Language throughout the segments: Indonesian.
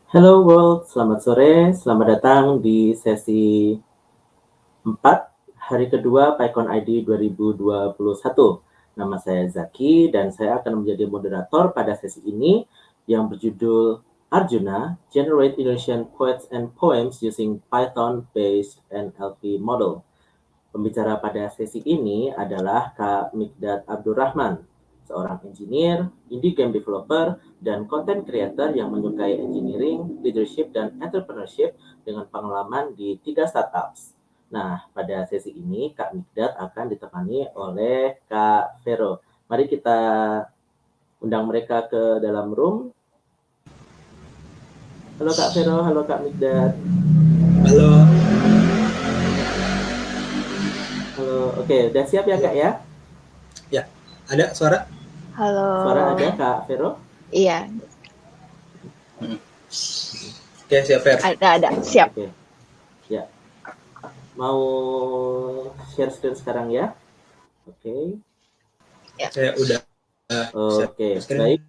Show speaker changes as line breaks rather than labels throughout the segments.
Hello World, selamat sore, selamat datang di sesi 4 hari kedua PyCon ID 2021. Nama saya Zaki dan saya akan menjadi moderator pada sesi ini yang berjudul Arjuna, Generate Indonesian Poets and Poems Using Python-Based NLP Model. Pembicara pada sesi ini adalah Kak Mikdad Abdurrahman, seorang engineer, indie game developer, dan content creator yang menyukai engineering, leadership, dan entrepreneurship dengan pengalaman di 3 startups. Nah, pada sesi ini Kak Mikdad akan ditemani oleh Kak Vero. Mari kita undang mereka ke dalam room. Halo Kak Vero, halo Kak Mikdad.
Halo,
Halo, oke, udah siap ya Kak ya?
ya, ada suara?
Suara
Halo,
ada Kak Vero?
iya,
Oke, siap, Fer.
ada, siap.
Oke, ya. Mau share screen sekarang ya? Oke.
Ya.
Saya udah share
Oke,
screen.
baik.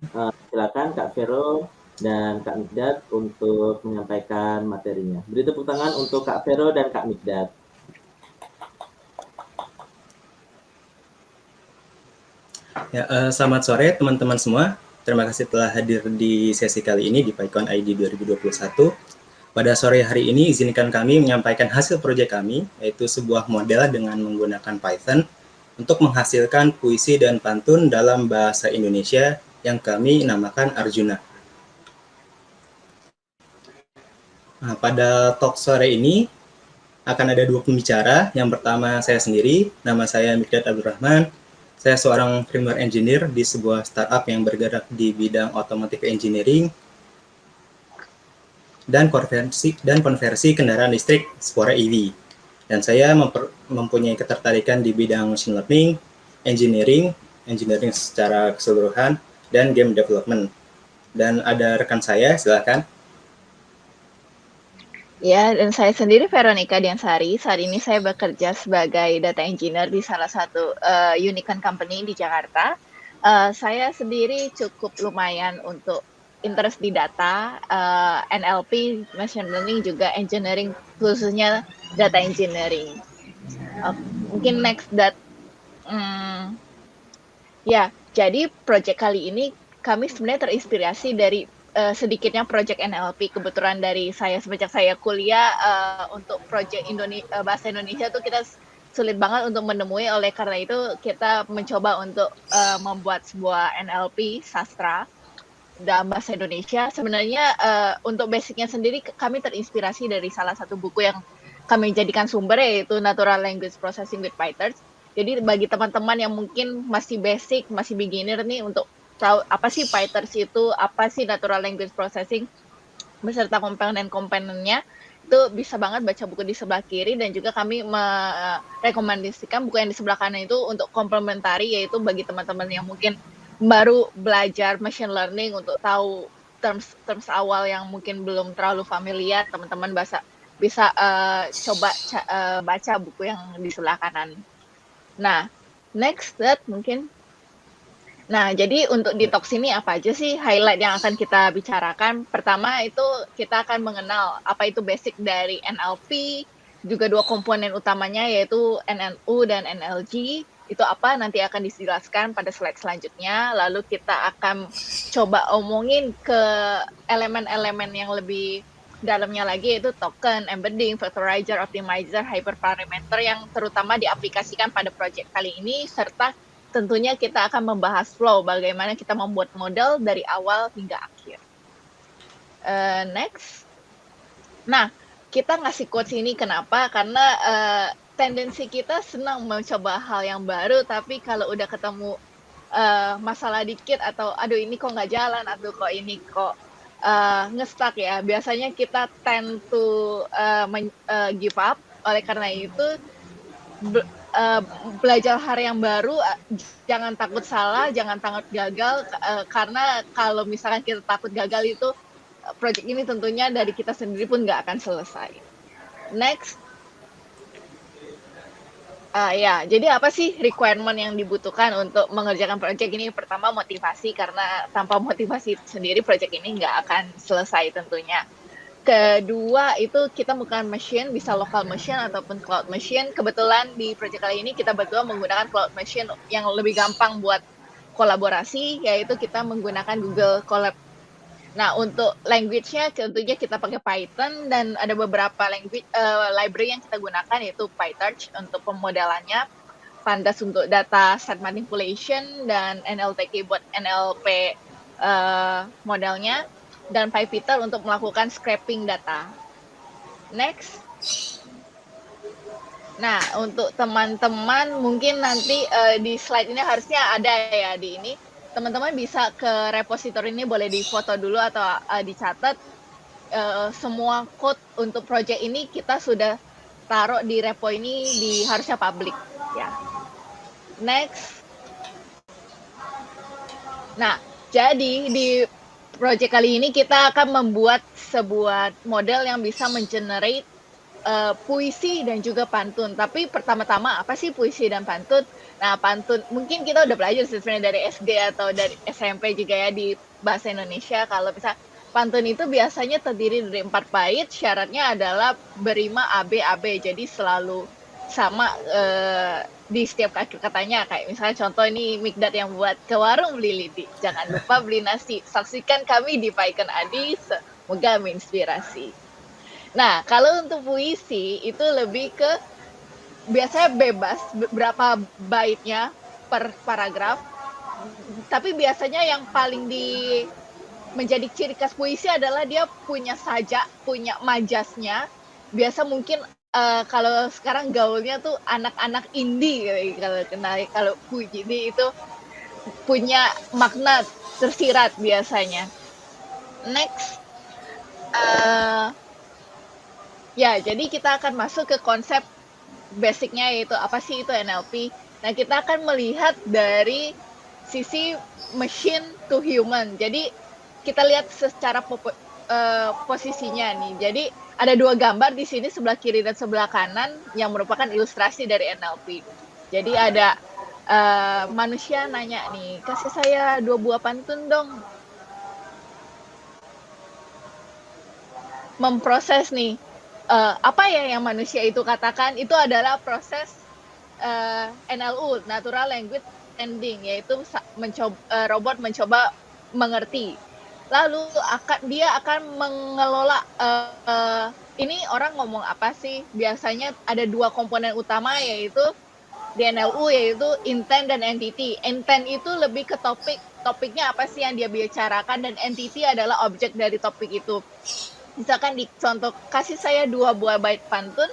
Silakan Kak Vero dan Kak Mikdad untuk menyampaikan materinya. Beri tepuk tangan untuk Kak Vero dan Kak Mikdad.
Ya, selamat sore teman-teman semua. Terima kasih telah hadir di sesi kali ini di PyCon ID 2021. Pada sore hari ini, izinkan kami menyampaikan hasil proyek kami, yaitu sebuah model dengan menggunakan Python untuk menghasilkan puisi dan pantun dalam bahasa Indonesia yang kami namakan Arjuna. Nah, pada talk sore ini akan ada dua pembicara. Yang pertama saya sendiri, nama saya Mikdad Abdurrahman. Saya seorang firmware engineer di sebuah startup yang bergerak di bidang automotive engineering dan konversi kendaraan listrik Spora EV. Dan saya mempunyai ketertarikan di bidang machine learning, engineering secara keseluruhan, dan game development. Dan ada rekan saya, silakan.
Ya, dan saya sendiri Veronica Diansari. Saat ini saya bekerja sebagai data engineer di salah satu unicorn company di Jakarta. Saya sendiri cukup lumayan untuk interest di data, NLP, machine learning, juga engineering, khususnya data engineering. Mungkin next that, ya, jadi project kali ini kami sebenarnya terinspirasi dari sedikitnya project NLP. Kebetulan dari saya semenjak saya kuliah untuk project bahasa Indonesia tuh kita sulit banget untuk menemui, oleh karena itu kita mencoba untuk membuat sebuah NLP sastra dalam bahasa Indonesia. Sebenarnya untuk basicnya sendiri kami terinspirasi dari salah satu buku yang kami jadikan sumber, yaitu Natural Language Processing with Python. Jadi bagi teman-teman yang mungkin masih basic, masih beginner nih, untuk tahu apa sih PyTorch itu, apa sih Natural Language Processing, beserta komponen-komponennya, itu bisa banget baca buku di sebelah kiri. Dan juga kami merekomendasikan buku yang di sebelah kanan itu untuk komplementari, yaitu bagi teman-teman yang mungkin baru belajar machine learning, untuk tahu terms awal yang mungkin belum terlalu familiar, teman-teman bisa coba baca buku yang di sebelah kanan. Nah, next that mungkin. Nah, jadi untuk di talks ini apa aja sih highlight yang akan kita bicarakan? Pertama itu kita akan mengenal apa itu basic dari NLP, juga dua komponen utamanya yaitu NLU dan NLG. Itu apa nanti akan dijelaskan pada slide selanjutnya. Lalu kita akan coba omongin ke elemen-elemen yang lebih dalamnya lagi, yaitu token, embedding, factorizer, optimizer, hyperparameter yang terutama diaplikasikan pada project kali ini, serta tentunya kita akan membahas flow, bagaimana kita membuat model dari awal hingga akhir. Next. Nah, kita ngasih quotes ini kenapa? Karena tendensi kita senang mencoba hal yang baru, tapi kalau udah ketemu masalah dikit, atau aduh ini kok nggak jalan, atau kok ini kok nge-stuck ya, biasanya kita tend to give up. Oleh karena itu, belajar hal yang baru, jangan takut salah, jangan takut gagal, karena kalau misalkan kita takut gagal itu, project ini tentunya dari kita sendiri pun nggak akan selesai. Next. Ya, jadi apa sih requirement yang dibutuhkan untuk mengerjakan project ini? Pertama motivasi, karena tanpa motivasi sendiri project ini nggak akan selesai tentunya. Kedua itu kita bukan machine, bisa local machine ataupun cloud machine. Kebetulan di project kali ini kita berdua menggunakan cloud machine yang lebih gampang buat kolaborasi, yaitu kita menggunakan Google Colab. Nah, untuk language-nya tentunya kita pakai Python, dan ada beberapa library yang kita gunakan, yaitu PyTorch untuk pemodelannya, Pandas untuk data set manipulation, dan NLTK buat NLP modelnya, dan PyPeter untuk melakukan scraping data. Next. Nah, untuk teman-teman mungkin nanti di slide ini harusnya ada ya di ini. Teman-teman bisa ke repository ini, boleh difoto dulu atau dicatat. Semua code untuk project ini kita sudah taruh di repo ini, harusnya public ya. Next. Nah, jadi di project kali ini kita akan membuat sebuah model yang bisa mengenerate puisi dan juga pantun. Tapi pertama-tama apa sih puisi dan pantun? Nah, pantun mungkin kita udah belajar sebenarnya dari SD atau dari SMP juga ya di bahasa Indonesia. Kalau bisa pantun itu biasanya terdiri dari 4 bait, syaratnya adalah berima AB. Jadi selalu sama di setiap akhir katanya, kayak misalnya contoh ini Mikdad yang buat ke warung beli lidi, jangan lupa beli nasi, saksikan kami di PyCon Adi, semoga menginspirasi. Nah, kalau untuk puisi itu lebih ke biasanya bebas berapa baitnya per paragraf, tapi biasanya yang paling menjadi ciri khas puisi adalah dia punya sajak, punya majasnya. Biasa mungkin kalau sekarang gaulnya tuh anak-anak indie kalau puisi itu punya makna tersirat biasanya. Next. Ya, jadi kita akan masuk ke konsep basicnya, yaitu apa sih itu NLP. Nah, kita akan melihat dari sisi machine to human. Jadi kita lihat secara posisinya nih. Jadi ada 2 gambar di sini, sebelah kiri dan sebelah kanan, yang merupakan ilustrasi dari NLP. Jadi ada manusia nanya nih, kasih saya 2 buah pantun dong. Memproses nih, apa ya yang manusia itu katakan, itu adalah proses NLU, Natural Language Understanding, yaitu robot mencoba mengerti. Lalu dia akan mengelola ini orang ngomong apa sih. Biasanya ada 2 komponen utama, yaitu di NLU, yaitu intent dan entity. Intent itu lebih ke topiknya apa sih yang dia bicarakan, dan entity adalah objek dari topik itu. Misalkan di contoh, kasih saya 2 buah bait pantun,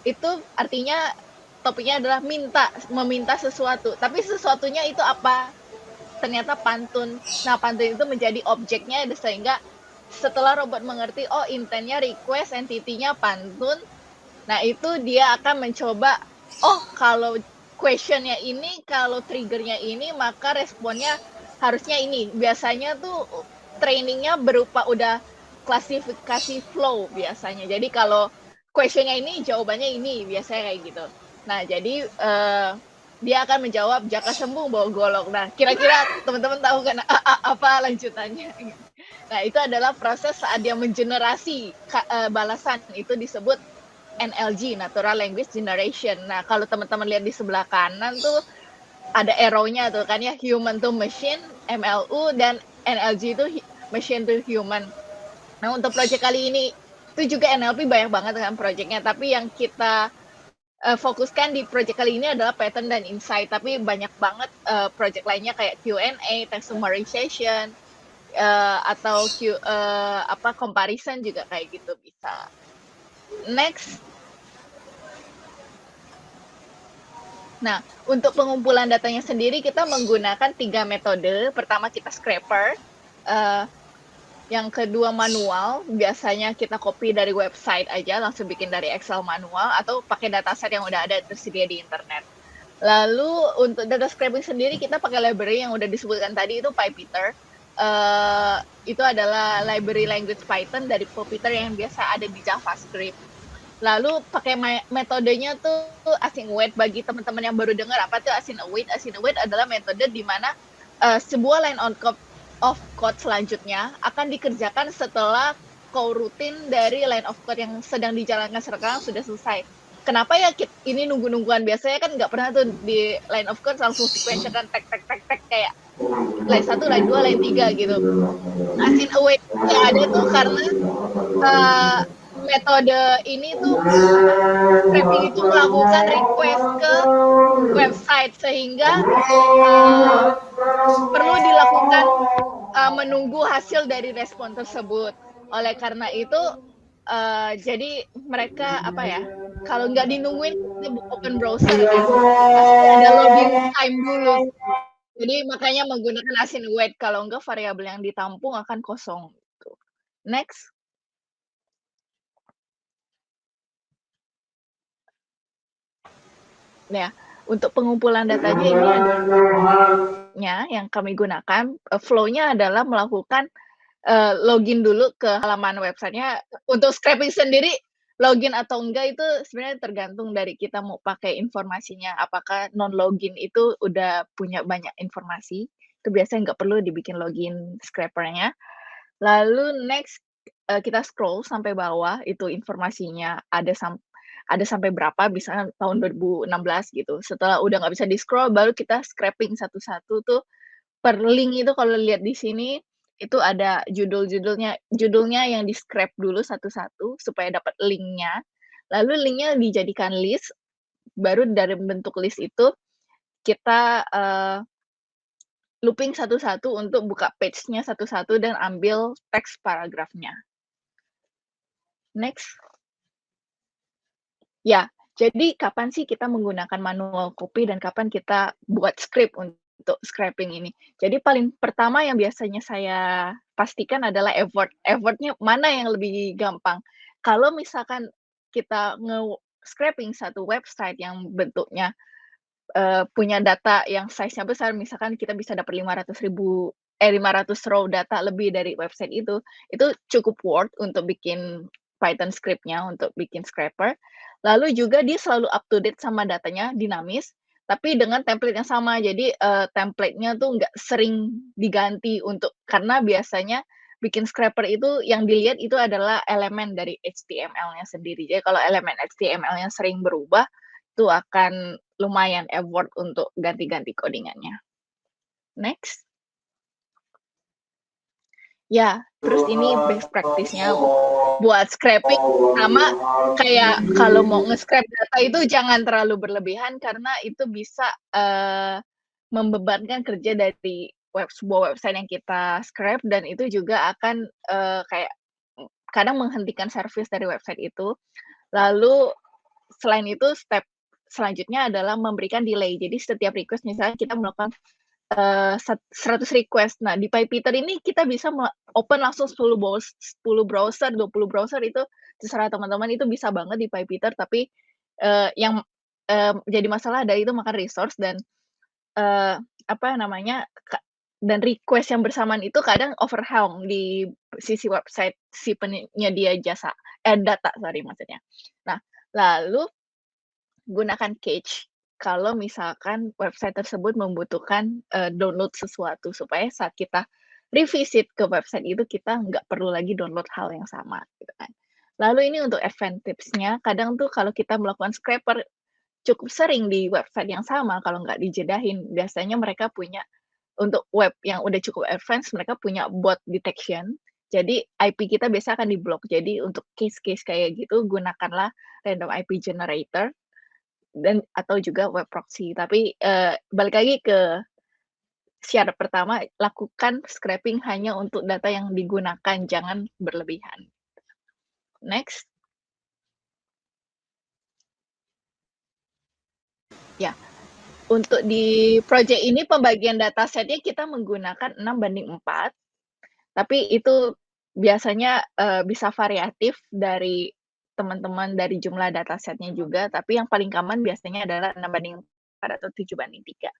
itu artinya topiknya adalah meminta sesuatu, tapi sesuatunya itu apa? Ternyata pantun. Nah, pantun itu menjadi objeknya, sehingga setelah robot mengerti, oh intentnya request, entity-nya pantun, nah itu dia akan mencoba, oh kalau question-nya ini, kalau trigger-nya ini, maka responnya harusnya ini. Biasanya tuh trainingnya berupa udah klasifikasi flow biasanya. Jadi kalau question-nya ini, jawabannya ini, biasanya kayak gitu. Nah, jadi dia akan menjawab, jaka sembung bawa golok. Nah, kira-kira teman-teman tahu kan apa lanjutannya? Nah, itu adalah proses saat dia mengenerasi balasan, itu disebut NLG, Natural Language Generation. Nah, kalau teman-teman lihat di sebelah kanan tuh ada arrow-nya tuh kan ya, human to machine, MLU, dan NLG itu machine to human. Nah, untuk project kali ini itu juga NLP banyak banget kan projectnya, tapi yang kita fokuskan di project kali ini adalah pattern dan insight, tapi banyak banget project lainnya kayak Q&A, text summarization, atau comparison juga kayak gitu bisa. Next. Nah, untuk pengumpulan datanya sendiri kita menggunakan 3 metode. Pertama kita scraper, yang kedua manual, biasanya kita copy dari website aja, langsung bikin dari Excel manual, atau pakai dataset yang udah ada tersedia di internet. Lalu untuk data scraping sendiri kita pakai library yang udah disebutkan tadi, itu PyPeter. Itu adalah library language Python dari PyPeter yang biasa ada di JavaScript. Lalu pakai metodenya tuh async await. Bagi teman-teman yang baru dengar apa tuh async await. Async await adalah metode di mana sebuah line of code selanjutnya akan dikerjakan setelah coroutine dari line of code yang sedang dijalankan sekarang sudah selesai. Kenapa ya ini nunggu-nungguan? Biasanya kan nggak pernah tuh di line of code langsung sequential kan tek kayak line 1, line 2, line 3 gitu. Async await yang ada tuh karena metode ini tuh scraping itu melakukan request ke website sehingga perlu dilakukan menunggu hasil dari respon tersebut. Oleh karena itu jadi mereka apa ya, kalau nggak dinungguin kita open browser kan, pasti ada loading time dulu. Jadi makanya menggunakan async await, kalau enggak variabel yang ditampung akan kosong gitu. Next. Nah, untuk pengumpulan datanya ini adalah yang kami gunakan flow-nya adalah melakukan login dulu ke halaman websitenya. Untuk scraping sendiri login atau enggak itu sebenarnya tergantung dari kita mau pakai informasinya. Apakah non login itu udah punya banyak informasi, itu biasanya nggak perlu dibikin login scraper-nya. Lalu next kita scroll sampai bawah, itu informasinya ada sampai berapa, misalnya tahun 2016 gitu. Setelah udah nggak bisa di-scroll, baru kita scraping satu-satu tuh per link itu kalau lihat di sini, itu ada judulnya yang di-scrap dulu satu-satu supaya dapat link-nya. Lalu link-nya dijadikan list, baru dari bentuk list itu kita looping satu-satu untuk buka page-nya satu-satu dan ambil teks paragrafnya. Next. Ya, jadi kapan sih kita menggunakan manual copy dan kapan kita buat script untuk scraping ini? Jadi paling pertama yang biasanya saya pastikan adalah effort-nya mana yang lebih gampang. Kalau misalkan kita scraping satu website yang bentuknya punya data yang size-nya besar, misalkan kita bisa dapat 500 row data lebih dari website itu cukup worth untuk bikin Python script-nya, untuk bikin scraper. Lalu juga dia selalu up to date sama datanya, dinamis, tapi dengan template yang sama. Jadi, template-nya tuh nggak sering diganti karena biasanya bikin scraper itu yang dilihat itu adalah elemen dari HTML-nya sendiri. Jadi kalau elemen HTML-nya sering berubah, itu akan lumayan effort untuk ganti-ganti codingannya. Next. Ya, terus ini best practice-nya buat scraping sama kayak kalau mau nge-scrap data itu jangan terlalu berlebihan karena itu bisa membebankan kerja dari sebuah website yang kita scrap dan itu juga akan kayak kadang menghentikan service dari website itu. Lalu selain itu step selanjutnya adalah memberikan delay. Jadi setiap request misalnya kita melakukan 100 request. Nah, di PyPeter ini kita bisa open langsung 10 browser, 20 browser itu terserah teman-teman, itu bisa banget di PyPeter, tapi yang jadi masalah dari itu makan resource dan apa namanya, dan request yang bersamaan itu kadang overwhelm di sisi website si penyedia data, sorry maksudnya. Nah, lalu gunakan cache kalau misalkan website tersebut membutuhkan download sesuatu supaya saat kita revisit ke website itu kita nggak perlu lagi download hal yang sama gitu kan. Lalu ini untuk advance tips-nya, kadang tuh kalau kita melakukan scraper cukup sering di website yang sama kalau nggak dijedahin, biasanya mereka punya untuk web yang udah cukup advance mereka punya bot detection. Jadi IP kita biasa akan diblok. Jadi untuk case-case kayak gitu gunakanlah random IP generator dan atau juga web proxy. Tapi, balik lagi ke syarat pertama, lakukan scraping hanya untuk data yang digunakan, jangan berlebihan. Next. Ya, untuk di project ini pembagian dataset-nya kita menggunakan 6:4, tapi itu biasanya, bisa variatif dari teman-teman dari jumlah dataset-nya juga, tapi yang paling common biasanya adalah 6:4 atau 7:3.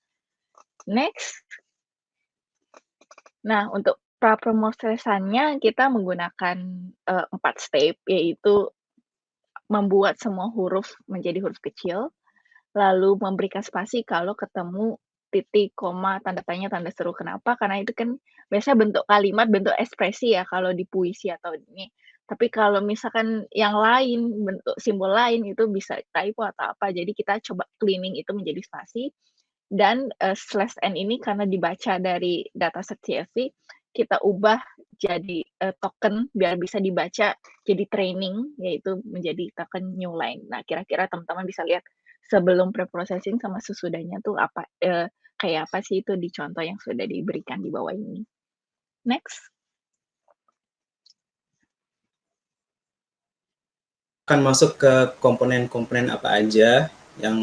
Next. Nah, untuk pra-pemrosesannya kita menggunakan 4 step, yaitu membuat semua huruf menjadi huruf kecil, lalu memberikan spasi kalau ketemu titik, koma, tanda tanya, tanda seru. Kenapa? Karena itu kan biasanya bentuk kalimat, bentuk ekspresi ya kalau di puisi atau ini. Tapi kalau misalkan yang lain, bentuk simbol lain itu bisa typo atau apa. Jadi kita coba cleaning itu menjadi spasi dan, slash n ini karena dibaca dari dataset CSV, kita ubah jadi, token biar bisa dibaca jadi training, yaitu menjadi token new line. Nah, kira-kira teman-teman bisa lihat sebelum preprocessing sama sesudahnya tuh apa, kayak apa sih itu di contoh yang sudah diberikan di bawah ini. Next.
Akan masuk ke komponen-komponen apa aja yang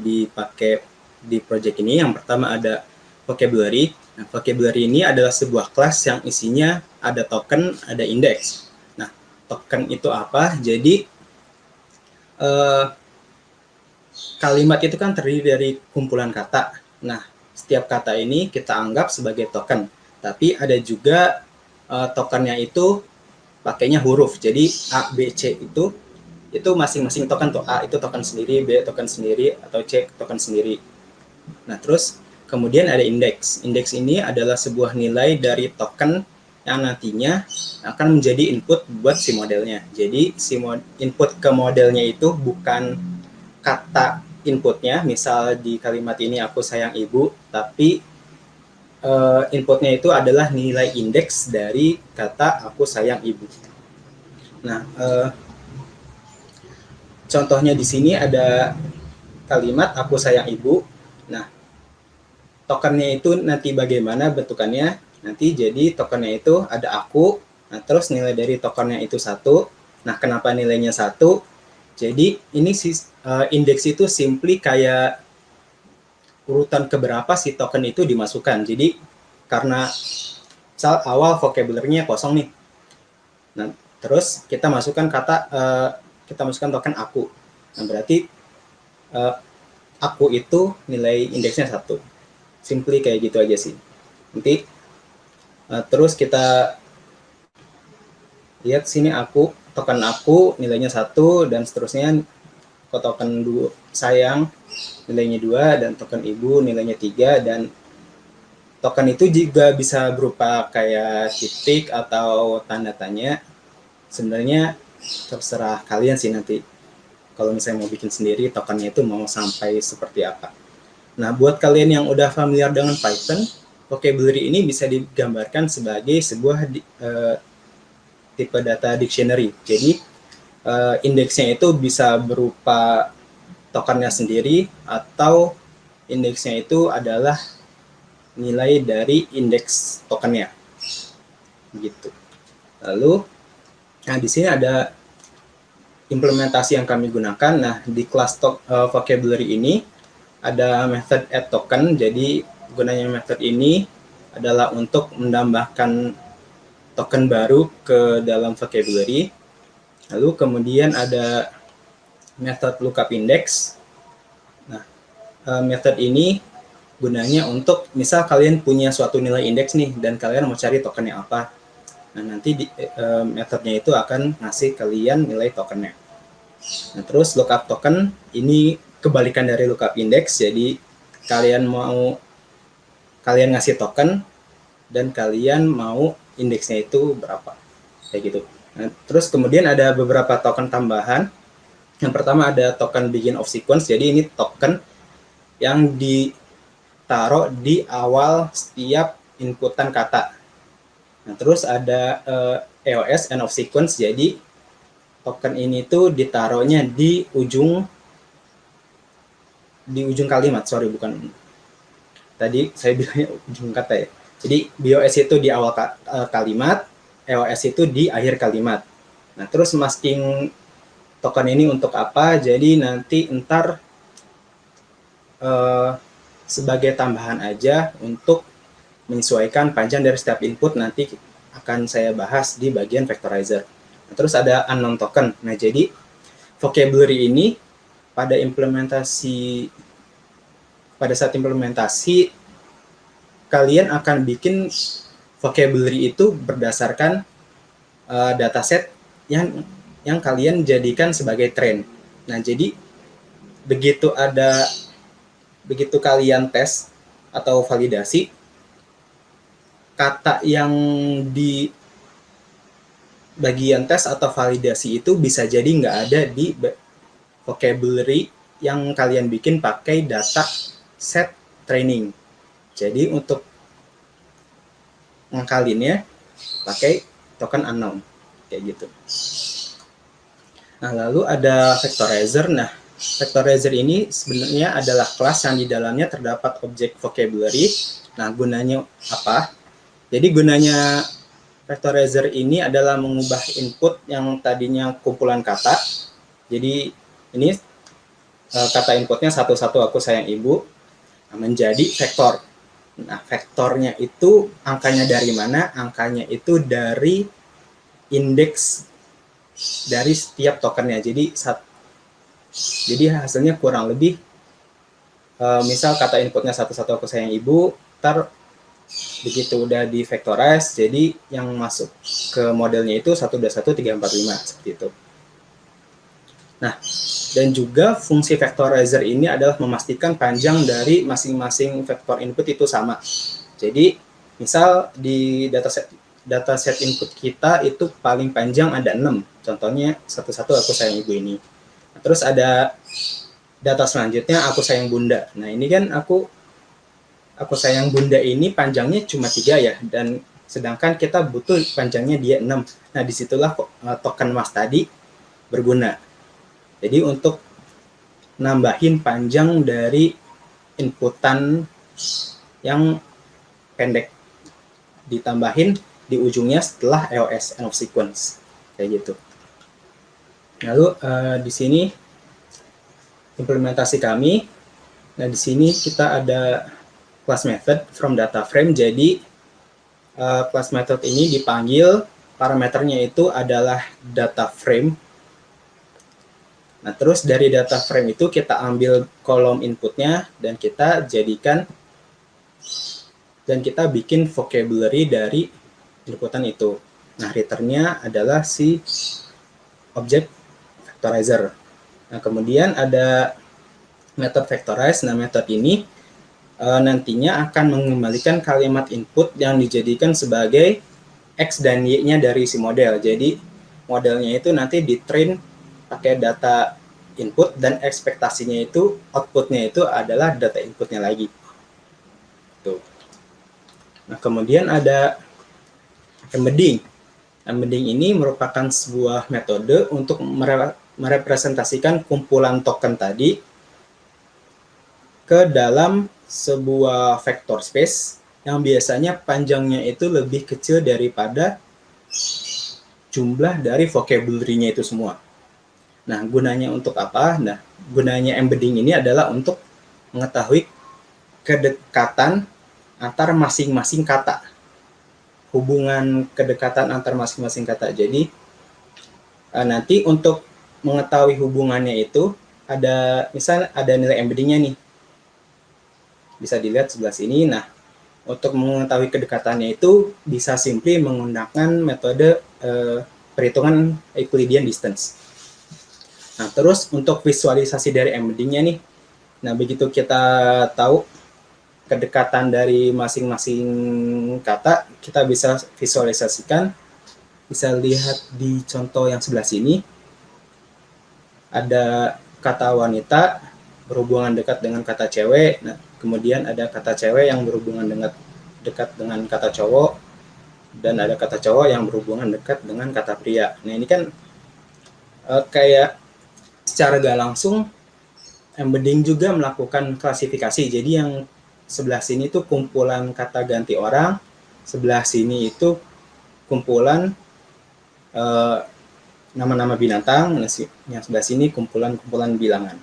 dipakai di project ini. Yang pertama ada vocabulary. Nah, vocabulary ini adalah sebuah kelas yang isinya ada token, ada index. Nah, token itu apa? Jadi kalimat itu kan terdiri dari kumpulan kata. Nah, setiap kata ini kita anggap sebagai token. Tapi ada juga tokennya itu pakainya huruf. Jadi A, B, C itu masing-masing token tuh. A itu token sendiri, B token sendiri, atau C token sendiri. Nah, terus kemudian ada indeks. Indeks ini adalah sebuah nilai dari token yang nantinya akan menjadi input buat si modelnya. Jadi si input ke modelnya itu bukan kata inputnya, misal di kalimat ini aku sayang ibu, tapi inputnya itu adalah nilai indeks dari kata aku sayang ibu. Nah, contohnya di sini ada kalimat aku sayang ibu. Nah, tokennya itu nanti bagaimana bentukannya? Nanti jadi tokennya itu ada aku. Nah, terus nilai dari tokennya itu 1. Nah, kenapa nilainya 1? Jadi ini indeks itu simply kayak urutan keberapa si token itu dimasukkan. Jadi karena misal awal vocabulary-nya kosong nih. Nah, terus kita masukkan kita masukkan token aku. Nah, berarti aku itu nilai indeksnya 1. Simply kayak gitu aja sih. Nanti terus kita lihat sini token aku nilainya 1 dan seterusnya. Ke token sayang nilainya 2 dan token ibu nilainya 3, dan token itu juga bisa berupa kayak titik atau tanda tanya. Sebenarnya terserah kalian sih nanti kalau misalnya mau bikin sendiri tokennya itu mau sampai seperti apa. Nah, buat kalian yang udah familiar dengan Python, vocabulary ini bisa digambarkan sebagai sebuah tipe data dictionary. Jadi indeksnya itu bisa berupa tokennya sendiri atau indeksnya itu adalah nilai dari indeks tokennya. Gitu. Lalu, nah di sini ada implementasi yang kami gunakan. Nah, di kelas vocabulary ini ada method add token. Jadi gunanya method ini adalah untuk menambahkan token baru ke dalam vocabulary. Lalu kemudian ada method lookup index. Nah, method ini gunanya untuk misal kalian punya suatu nilai indeks nih dan kalian mau cari tokennya apa. Nah, nanti metodenya itu akan ngasih kalian nilai tokennya. Nah, terus lookup token ini kebalikan dari lookup index. Jadi kalian ngasih token dan kalian mau indeksnya itu berapa. Kayak gitu. Nah, terus kemudian ada beberapa token tambahan. Yang pertama ada token begin of sequence. Jadi ini token yang ditaruh di awal setiap inputan kata. Nah, terus ada EOS end of sequence. Jadi token ini tuh ditaruhnya di ujung kalimat. Sorry, bukan. Tadi saya bilangnya ujung kata ya. Jadi BOS itu di awal kalimat, EOS itu di akhir kalimat. Nah, terus masking token ini untuk apa? Jadi nanti ntar sebagai tambahan aja untuk menyesuaikan panjang dari setiap input, nanti akan saya bahas di bagian vectorizer. Nah, terus ada unknown token. Nah, jadi vocabulary ini pada saat implementasi kalian akan bikin vocabulary itu berdasarkan dataset yang yang kalian jadikan sebagai trend. Nah, jadi begitu kalian tes atau validasi, kata yang di bagian tes atau validasi itu bisa jadi nggak ada di vocabulary yang kalian bikin pakai data set training. Jadi untuk ngakalinnya pakai token unknown kayak gitu. Nah, lalu ada vectorizer. Nah, vectorizer ini sebenarnya adalah kelas yang di dalamnya terdapat objek vocabulary. Nah, gunanya apa? Jadi gunanya vectorizer ini adalah mengubah input yang tadinya kumpulan kata. Jadi ini kata inputnya satu-satu aku sayang ibu menjadi vektor. Nah, vektornya itu angkanya dari mana? Angkanya itu dari indeks dari setiap tokennya. Jadi hasilnya kurang lebih misal kata inputnya satu-satu aku sayang ibu, begitu udah di vectorize, jadi yang masuk ke modelnya itu 1, 2, 1, 3, 4, 5 seperti itu. Nah, dan juga fungsi vectorizer ini adalah memastikan panjang dari masing-masing vektor input itu sama. Jadi misal di dataset input kita itu paling panjang ada 6. Contohnya satu-satu aku sayang ibu ini. Nah, terus ada data selanjutnya aku sayang bunda. Nah, ini kan aku sayang bunda ini panjangnya cuma 3 ya, dan sedangkan kita butuh panjangnya dia 6. Nah, disitulah token mas tadi berguna. Jadi untuk nambahin panjang dari inputan yang pendek, ditambahin di ujungnya setelah EOS, end of sequence, kayak gitu. Lalu di sini implementasi kami. Nah, di sini kita ada class method from data frame. Jadi class method ini dipanggil, parameternya itu adalah data frame. Nah, terus dari data frame itu kita ambil kolom inputnya dan kita jadikan dan kita bikin vocabulary dari inputan itu. Nah, returnnya adalah si objek vectorizer. Nah, kemudian ada method vectorize. Nah, method ini nantinya akan mengembalikan kalimat input yang dijadikan sebagai X dan Y-nya dari si model. Jadi modelnya itu nanti di-train pakai data input dan ekspektasinya itu outputnya itu adalah data inputnya lagi. Tuh. Nah, kemudian ada embedding. Embedding ini merupakan sebuah metode untuk merepresentasikan kumpulan token tadi ke dalam sebuah vector space yang biasanya panjangnya itu lebih kecil daripada jumlah dari vocabulary-nya itu semua. Nah, gunanya untuk apa? Nah, gunanya embedding ini adalah untuk mengetahui kedekatan antar masing-masing kata. Hubungan kedekatan antar masing-masing kata. Jadi, nanti untuk mengetahui hubungannya itu, misalnya ada nilai embeddingnya nih. Bisa dilihat sebelah sini. Nah, untuk mengetahui kedekatannya itu bisa simply menggunakan metode perhitungan Euclidean distance. Nah, terus untuk visualisasi dari embeddingnya nih, nah begitu kita tahu kedekatan dari masing-masing kata, kita bisa visualisasikan, bisa lihat di contoh yang sebelah sini, ada kata wanita berhubungan dekat dengan kata cewek, nah kemudian ada kata cewek yang berhubungan dekat dengan kata cowok, dan ada kata cowok yang berhubungan dekat dengan kata pria. Nah, ini kan kayak secara gak langsung embedding juga melakukan klasifikasi. Jadi yang sebelah sini itu kumpulan kata ganti orang, sebelah sini itu kumpulan nama-nama binatang, yang sebelah sini kumpulan-kumpulan bilangan.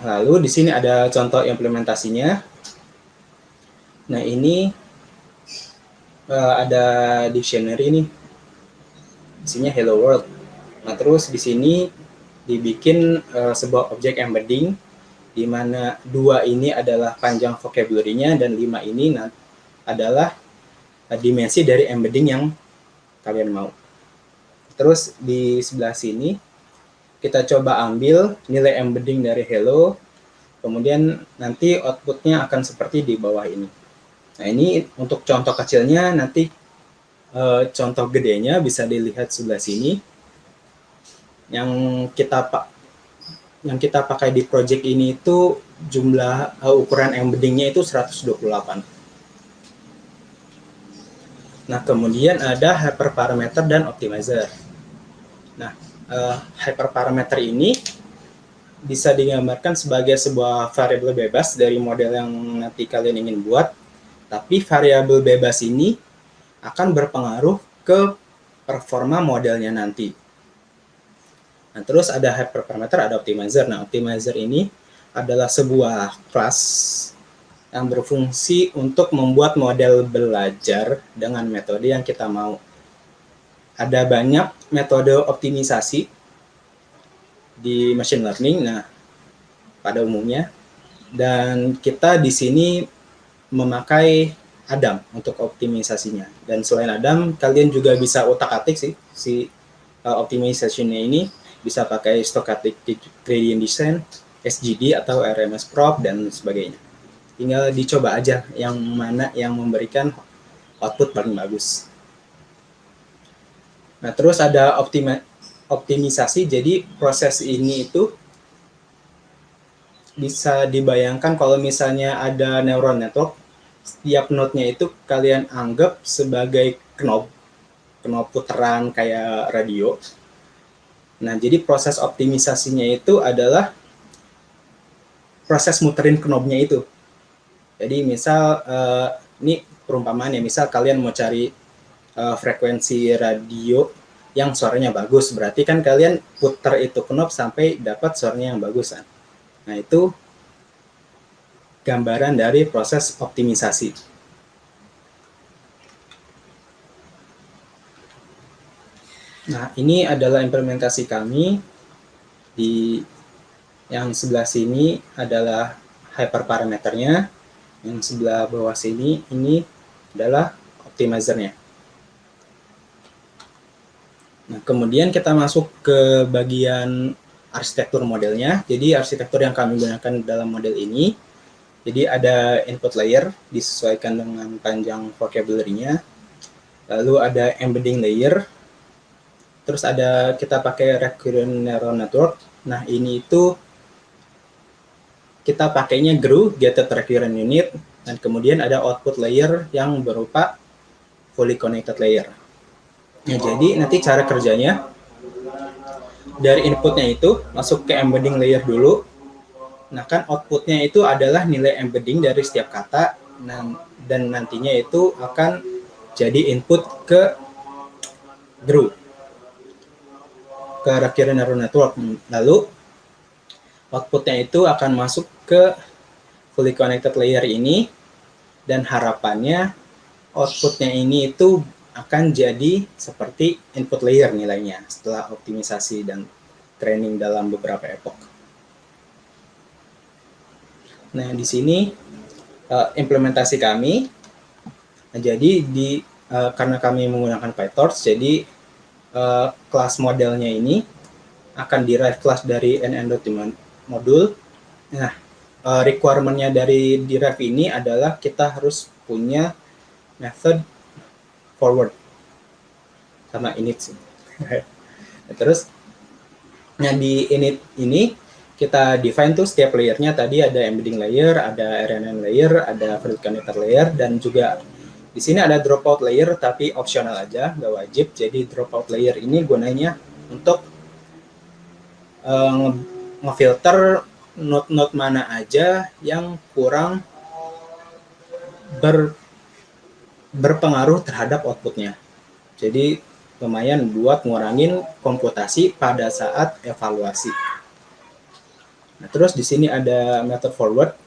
Lalu di sini ada contoh implementasinya. Nah, ini ada dictionary nih, isinya hello world. Nah, terus di sini dibikin sebuah objek embedding, di mana 2 ini adalah panjang vocabulary-nya dan 5 ini adalah dimensi dari embedding yang kalian mau. Terus di sebelah sini kita coba ambil nilai embedding dari hello, kemudian nanti outputnya akan seperti di bawah ini. Nah, ini untuk contoh kecilnya, nanti contoh gedenya bisa dilihat sebelah sini. Yang kita pakai di project ini itu jumlah ukuran embeddingnya itu 128. Nah, kemudian ada hyperparameter dan optimizer. Nah, hyperparameter ini bisa digambarkan sebagai sebuah variabel bebas dari model yang nanti kalian ingin buat, tapi variabel bebas ini akan berpengaruh ke performa modelnya nanti. Nah, terus ada hyperparameter, ada optimizer. Nah, optimizer ini adalah sebuah kelas yang berfungsi untuk membuat model belajar dengan metode yang kita mau. Ada banyak metode optimisasi di machine learning, nah pada umumnya, dan kita di sini memakai Adam untuk optimisasinya. Dan selain Adam, kalian juga bisa otak-atik si optimization-nya ini, bisa pakai stochastic gradient descent, SGD atau RMS prop dan sebagainya. Tinggal dicoba aja yang mana yang memberikan output paling bagus. Nah, terus ada optimisasi. Jadi proses ini itu bisa dibayangkan kalau misalnya ada neural network, setiap node-nya itu kalian anggap sebagai knob putaran kayak radio. Nah, jadi proses optimisasinya itu adalah proses muterin knobnya itu. Jadi misal ini perumpamaan ya, misal kalian mau cari frekuensi radio yang suaranya bagus, berarti kan kalian putar itu knob sampai dapat suaranya yang bagus kan. Nah, itu gambaran dari proses optimisasi. Nah, ini adalah implementasi kami. Di yang sebelah sini adalah hyperparameternya. Yang sebelah bawah sini ini adalah optimizernya. Nah, kemudian kita masuk ke bagian arsitektur modelnya. Jadi arsitektur yang kami gunakan dalam model ini, jadi ada input layer disesuaikan dengan panjang vocabulary-nya. Lalu ada embedding layer. Terus ada kita pakai recurrent neural network. Nah, ini itu kita pakainya GRU, Gated Recurrent Unit, dan kemudian ada output layer yang berupa fully connected layer. Nah, jadi nanti cara kerjanya, dari inputnya itu masuk ke embedding layer dulu. Nah, kan outputnya itu adalah nilai embedding dari setiap kata, dan nantinya itu akan jadi input ke GRU, ke Recurrent Neural Network. Lalu outputnya itu akan masuk ke fully connected layer ini, dan harapannya outputnya ini itu akan jadi seperti input layer nilainya setelah optimisasi dan training dalam beberapa epoch. Nah, di sini implementasi kami. Nah, jadi karena kami menggunakan PyTorch, jadi kelas modelnya ini akan derive kelas dari NN.Demand modul. Nah, requirement-nya dari derive ini adalah kita harus punya method forward sama init sih. Terus, nah di init ini kita define tuh setiap layernya. Tadi ada embedding layer, ada RNN layer, ada fully connected layer, dan juga di sini ada dropout layer tapi opsional aja, nggak wajib. Jadi dropout layer ini gunanya untuk ngefilter node-node mana aja yang kurang berpengaruh terhadap outputnya. Jadi lumayan buat ngurangin komputasi pada saat evaluasi. Nah, terus di sini ada method forward.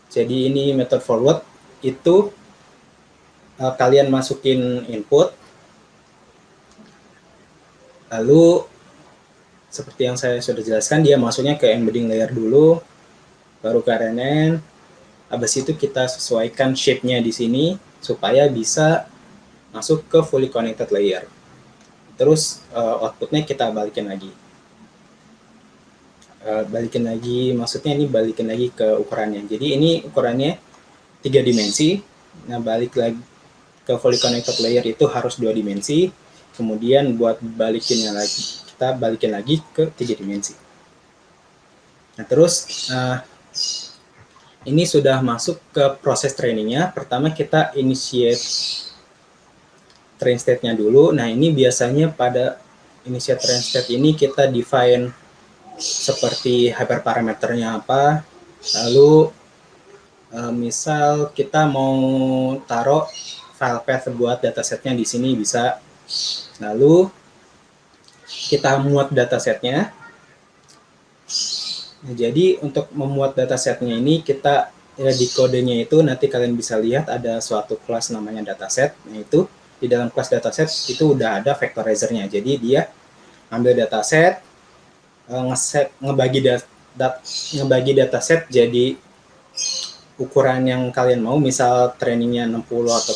Jadi ini method forward itu kalian masukin input, lalu seperti yang saya sudah jelaskan, dia masuknya ke embedding layer dulu, baru ke RNN. Habis itu kita sesuaikan shape-nya di sini supaya bisa masuk ke fully connected layer. terus outputnya kita balikin lagi. Maksudnya ini balikin lagi ke ukurannya. Jadi ini ukurannya 3 dimensi. Nah, balik lagi ke fully connected layer itu harus 2 dimensi. Kemudian buat balikinnya lagi, kita balikin lagi ke 3 dimensi. Nah, terus ini sudah masuk ke proses trainingnya. Pertama kita initiate train state-nya dulu. Nah, ini biasanya pada initiate train state ini kita define seperti hyperparameternya apa. Lalu misal kita mau taruh file path buat datasetnya di sini bisa. Lalu kita muat datasetnya. Nah, jadi untuk memuat datasetnya ini kita di kodenya itu nanti kalian bisa lihat ada suatu kelas namanya dataset. Nah, itu di dalam kelas dataset itu udah ada vectorizer-nya. Jadi dia ambil dataset, ngebagi dataset jadi ukuran yang kalian mau, misal trainingnya 60 atau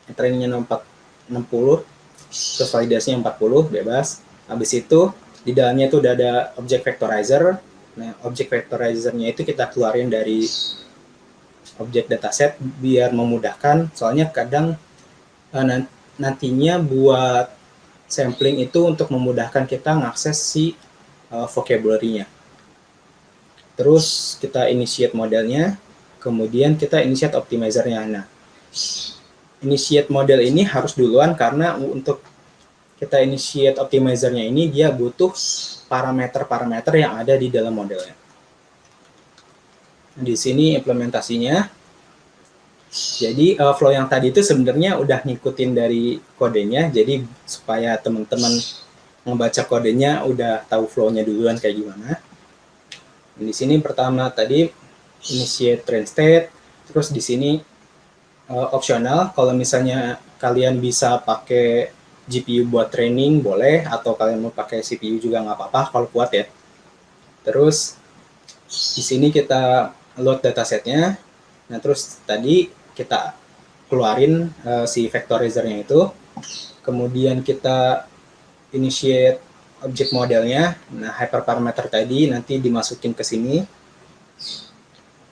40, trainingnya 60, terus validasinya 40, bebas. Habis itu di dalamnya itu udah ada object vectorizer. Nah, object vectorizer-nya itu kita keluarin dari object dataset biar memudahkan, soalnya kadang nantinya buat sampling itu untuk memudahkan kita mengakses si vocabulary-nya. Terus kita initiate modelnya, kemudian kita initiate optimizer-nya. Nah, initiate model ini harus duluan karena untuk kita initiate optimizer-nya ini dia butuh parameter-parameter yang ada di dalam modelnya. Di sini implementasinya. Jadi flow yang tadi itu sebenarnya udah ngikutin dari kodenya, jadi supaya teman-teman membaca kodenya udah tahu flow-nya duluan kayak gimana. Di sini pertama tadi initiate train state, terus di sini opsional kalau misalnya kalian bisa pakai GPU buat training boleh, atau kalian mau pakai CPU juga nggak apa-apa kalau kuat ya. Terus di sini kita load datasetnya. Nah, terus tadi kita keluarin si vectorizer-nya itu. Kemudian kita initiate object modelnya. Nah, hyperparameter tadi nanti dimasukin ke sini.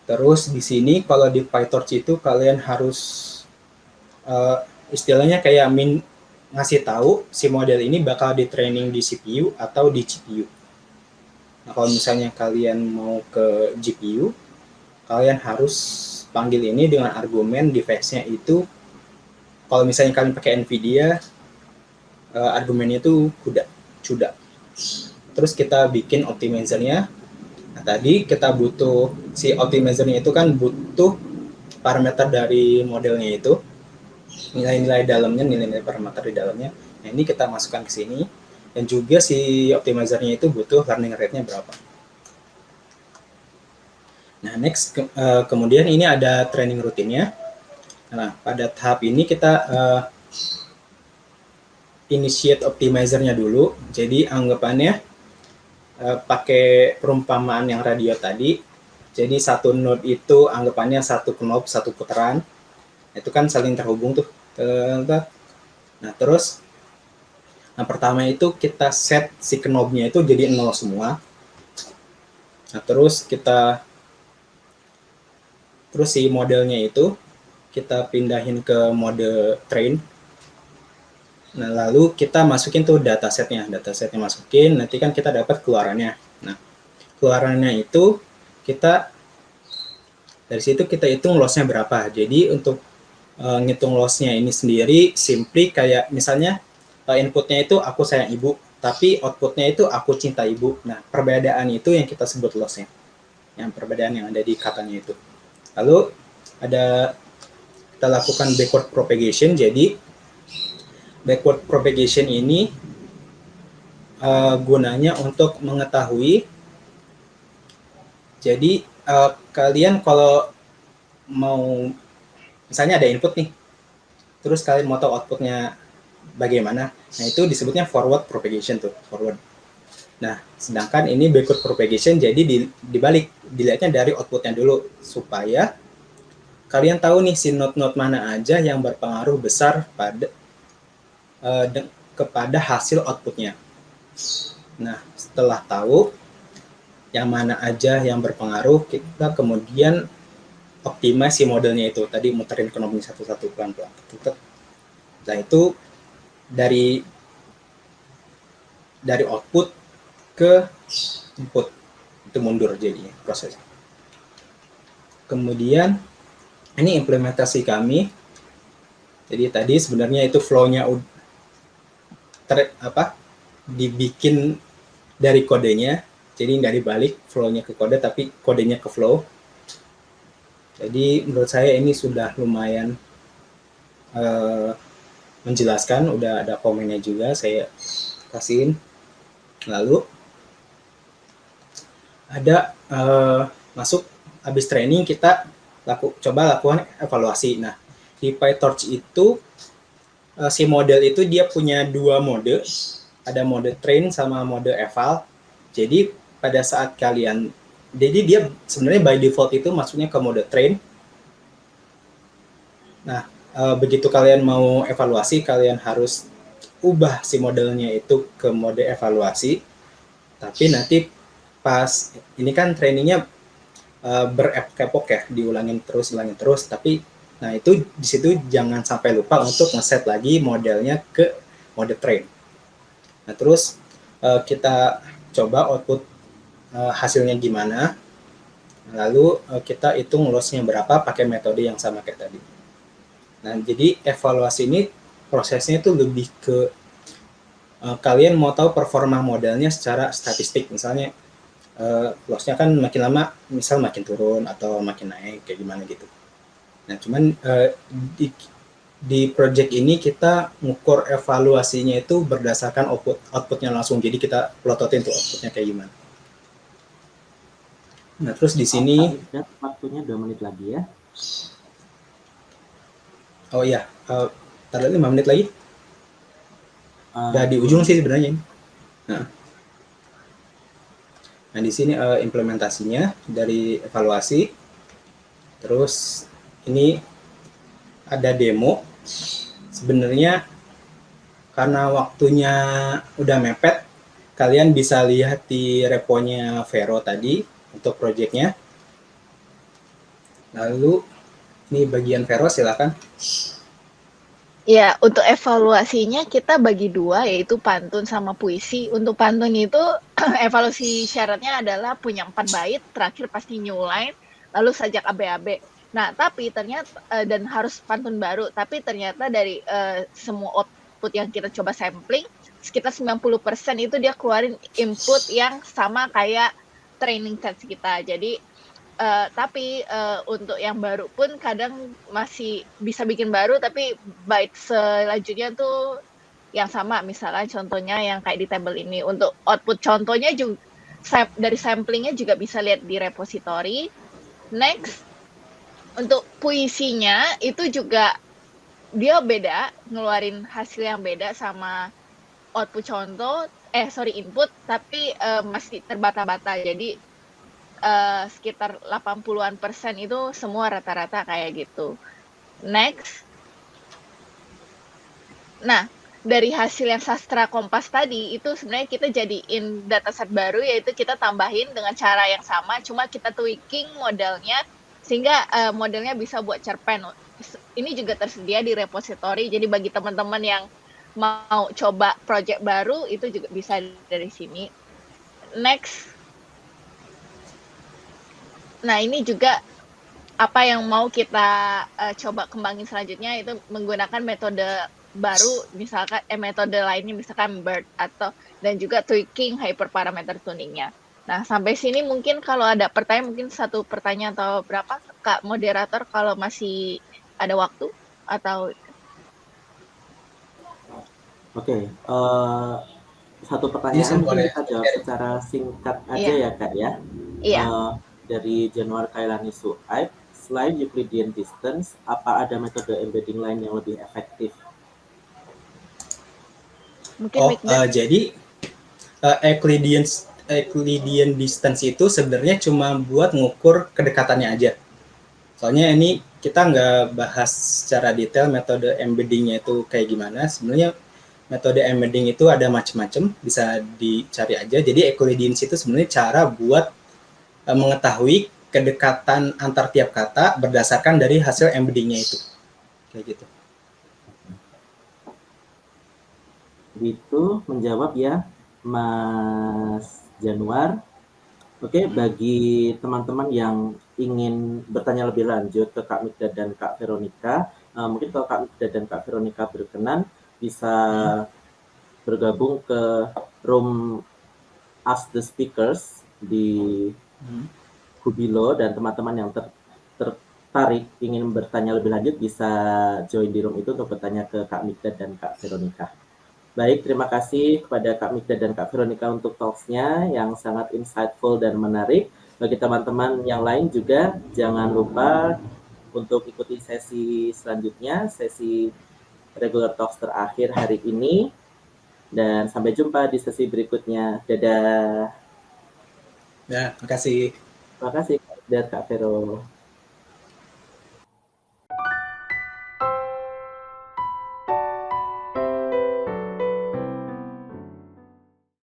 Terus di sini kalau di PyTorch itu kalian harus istilahnya kayak ngasih tahu si model ini bakal di training di CPU atau di GPU. Nah, kalau misalnya kalian mau ke GPU, kalian harus panggil ini dengan argumen device-nya itu. Kalau misalnya kalian pakai NVIDIA, argumennya itu CUDA. Terus kita bikin optimizer-nya. Nah, tadi kita butuh si optimizer-nya itu kan butuh parameter dari modelnya itu, nilai-nilai dalamnya, nilai-nilai parameter di dalamnya. Nah, ini kita masukkan ke sini. Dan juga si optimizer-nya itu butuh learning rate-nya berapa. Nah, next, kemudian ini ada training rutinnya. Nah, pada tahap ini kita initiate optimizer-nya dulu. Jadi, anggapannya pakai perumpamaan yang radio tadi. Jadi, satu node itu anggapannya satu knob, satu putaran. Itu kan saling terhubung tuh. Nah, terus pertama itu kita set si knob-nya itu jadi 0 semua. Nah, terus si modelnya itu kita pindahin ke mode train. Nah, lalu kita masukin tuh datasetnya masukin, nanti kan kita dapat keluarannya. Nah, keluarannya itu dari situ kita hitung loss-nya berapa. Jadi untuk ngitung loss-nya ini sendiri simply kayak misalnya inputnya itu aku sayang ibu, tapi outputnya itu aku cinta ibu. Nah, perbedaan itu yang kita sebut loss-nya. Yang perbedaan yang ada di katanya itu. Lalu kita lakukan backward propagation. Jadi backward propagation ini gunanya untuk mengetahui. Jadi kalian kalau mau misalnya ada input nih, terus kalian mau tahu outputnya bagaimana, nah itu disebutnya forward propagation tuh, forward. Nah, sedangkan ini backward propagation, jadi dibalik, dilihatnya dari outputnya dulu, supaya kalian tahu nih si node-node mana aja yang berpengaruh besar kepada hasil outputnya. Nah, setelah tahu yang mana aja yang berpengaruh, kita kemudian optimize si modelnya itu. Tadi muterin knob satu-satu pelan-pelan. Nah, itu dari output ke input. Itu mundur jadinya prosesnya. Kemudian ini implementasi kami. Jadi tadi sebenarnya itu flow-nya dibikin dari kodenya. Jadi nggak dibalik flow-nya ke kode, tapi kodenya ke flow. Jadi menurut saya ini sudah lumayan menjelaskan, udah ada komennya juga saya kasihin. Lalu ada masuk habis training kita coba lakukan evaluasi. Nah, di PyTorch itu si model itu dia punya 2 mode, ada mode train sama mode eval. Jadi pada saat kalian, jadi dia sebenarnya by default itu masuknya ke mode train. Nah, begitu kalian mau evaluasi, kalian harus ubah si modelnya itu ke mode evaluasi. Tapi nanti pas ini kan trainingnya berkepok ya, diulangin terus. Tapi nah itu di situ jangan sampai lupa untuk ngeset lagi modelnya ke mode train. Nah terus kita coba output hasilnya gimana, lalu kita hitung loss-nya berapa pakai metode yang sama kayak tadi. Nah jadi evaluasi ini prosesnya itu lebih ke kalian mau tahu performa modelnya secara statistik, misalnya loss-nya kan makin lama misal makin turun atau makin naik kayak gimana gitu. Nah cuman di project ini kita ngukur evaluasinya itu berdasarkan outputnya langsung, jadi kita plototin tuh outputnya kayak gimana. Nah terus di sini
waktunya 2 menit lagi ya.
Oh iya, taruh 5 menit lagi. Udah di ujung sih sebenarnya. Nah di sini implementasinya dari evaluasi. Terus ini ada demo. Sebenarnya karena waktunya udah mepet, kalian bisa lihat di reponya Vero tadi untuk projectnya. Lalu ini bagian Vero, silakan.
Ya, untuk evaluasinya kita bagi 2, yaitu pantun sama puisi. Untuk pantun itu evaluasi syaratnya adalah punya 4 bait, terakhir pasti new line, lalu sajak ABAB. Nah, tapi ternyata dan harus pantun baru, tapi ternyata dari semua output yang kita coba sampling, sekitar 90% itu dia keluarin input yang sama kayak training set kita. Jadi tapi untuk yang baru pun kadang masih bisa bikin baru, tapi bait selanjutnya tuh yang sama. Misalnya contohnya yang kayak di tabel ini. Untuk output contohnya juga dari samplingnya juga bisa lihat di repository. Next, untuk puisinya itu juga dia beda, ngeluarin hasil yang beda sama output contoh, input, tapi masih terbata-bata. Jadi sekitar 80-an% itu semua rata-rata kayak gitu. Next. Nah, dari hasil yang sastra Kompas tadi, itu sebenarnya kita jadiin dataset baru, yaitu kita tambahin dengan cara yang sama, cuma kita tweaking modelnya, sehingga modelnya bisa buat cerpen. Ini juga tersedia di repository, jadi bagi teman-teman yang mau coba project baru, itu juga bisa dari sini. Next. Nah, ini juga apa yang mau kita coba kembangin selanjutnya, itu menggunakan metode baru, misalkan metode lainnya misalkan BERT dan juga tweaking hyperparameter tuningnya. Nah, sampai sini mungkin kalau ada pertanyaan, mungkin 1 pertanyaan atau berapa, Kak moderator, kalau masih ada waktu atau.
Oke, 1 pertanyaan mungkin kita jawab secara singkat aja ya Kak ya.
Iya.
Dari Januar Kailani Suaib, selain Euclidean distance, apa ada metode embedding lain yang lebih efektif?
Mungkin
jadi Euclidean distance itu sebenarnya cuma buat ngukur kedekatannya aja. Soalnya ini kita nggak bahas secara detail metode embeddingnya itu kayak gimana. Sebenarnya metode embedding itu ada macam-macam, bisa dicari aja. Jadi Euclidean itu sebenarnya cara buat mengetahui kedekatan antar tiap kata berdasarkan dari hasil embeddingnya itu. Kayak gitu.
Itu menjawab ya, Mas Januar. Oke, bagi teman-teman yang ingin bertanya lebih lanjut ke Kak Mikda dan Kak Veronica, mungkin kalau Kak Mikda dan Kak Veronica berkenan, bisa bergabung ke room Ask the Speakers di Hubilo, dan teman-teman yang tertarik ingin bertanya lebih lanjut bisa join di room itu untuk bertanya ke Kak Mikda dan Kak Veronica. Baik, terima kasih kepada Kak Mikda dan Kak Veronica untuk talks-nya yang sangat insightful dan menarik. Bagi teman-teman yang lain juga, jangan lupa untuk ikuti sesi selanjutnya, sesi regular talks terakhir hari ini. Dan sampai jumpa di sesi berikutnya. Dadah.
Ya, makasih.
Terima kasih Kak Mikda, Kak Vero.